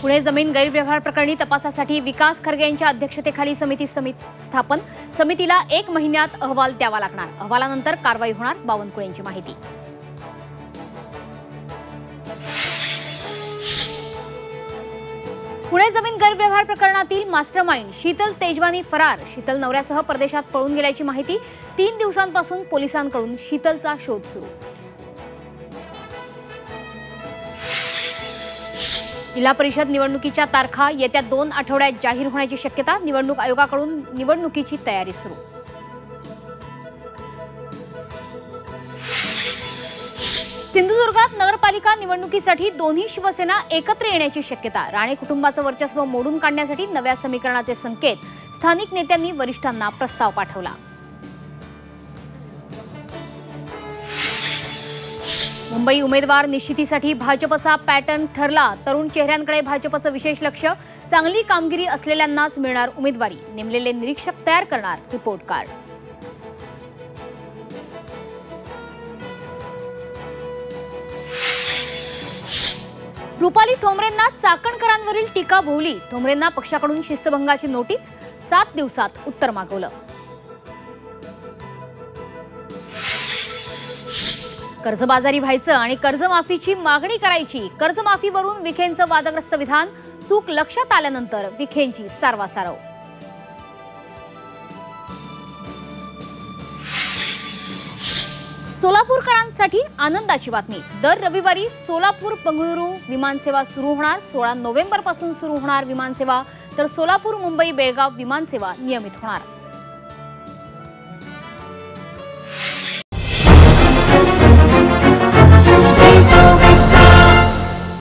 पुणे जमीन गैरव्यवहार प्रकरणी तपासासाठी विकास खरगे यांच्या अध्यक्षतेखाली समिती स्थापन। समितीला 1 महिन्यात अहवाल द्यावा लागणार। अहवालानंतर कारवाई होणार, बावनकुळे यांची माहिती। पुणे जमीन गैरव्यवहार प्रकरणातील मास्टरमाइंड शीतल तेजवानी फरार। शीतल नवऱ्यासह परदेशात पळून गेल्याची माहिती। 3 दिवसांपासून पोलिसांकडून शीतलचा शोध सुरू। जिल्हा परिषद निवडणुकीच्या तारखा येत्या 2 आठवड्यात जाहीर होण्याची शक्यता। निवडणूक आयोगाकडून निवडणुकीची तयारी सुरू। सिंधुदुर्गात नगरपालिका निवडणुकीसाठी दोन्ही शिवसेना एकत्र येण्याची शक्यता। राणे कुटुंबाचं वर्चस्व मोडून काढण्यासाठी नव्या समीकरणाचे संकेत। स्थानिक नेत्यांनी वरिष्ठांना प्रस्ताव पाठवला। मुंबई उमेदवार निश्चितीसाठी भाजपचा पॅटर्न ठरला। तरुण चेहऱ्यांकडे भाजपचं विशेष लक्ष। चांगली कामगिरी असलेल्यांनाच मिळणार उमेदवारी। नेमलेले निरीक्षक तयार करणार रिपोर्ट कार्ड। रुपाली ठोंबरेंना चाकणकरांवरील टीका भोवली। ठोंबरेंना पक्षाकडून शिस्तभंगाची नोटीस। 7 दिवसात उत्तर मागवलं। कर्जबाजारी व्हायचं आणि कर्जमाफीची मागणी करायची। कर्जमाफीवरून विखेंचं वादग्रस्त विधान। चूक लक्षात आल्यानंतर विखेंची सारवासारव। सोलापूरकरांसाठी आनंदाची बातमी। दर रविवारी सोलापूर बंगळुरू विमानसेवा सुरू होणार। 16 नोव्हेंबरपासून सुरू होणार विमानसेवा। तर सोलापूर मुंबई बेळगाव विमानसेवा नियमित होणार।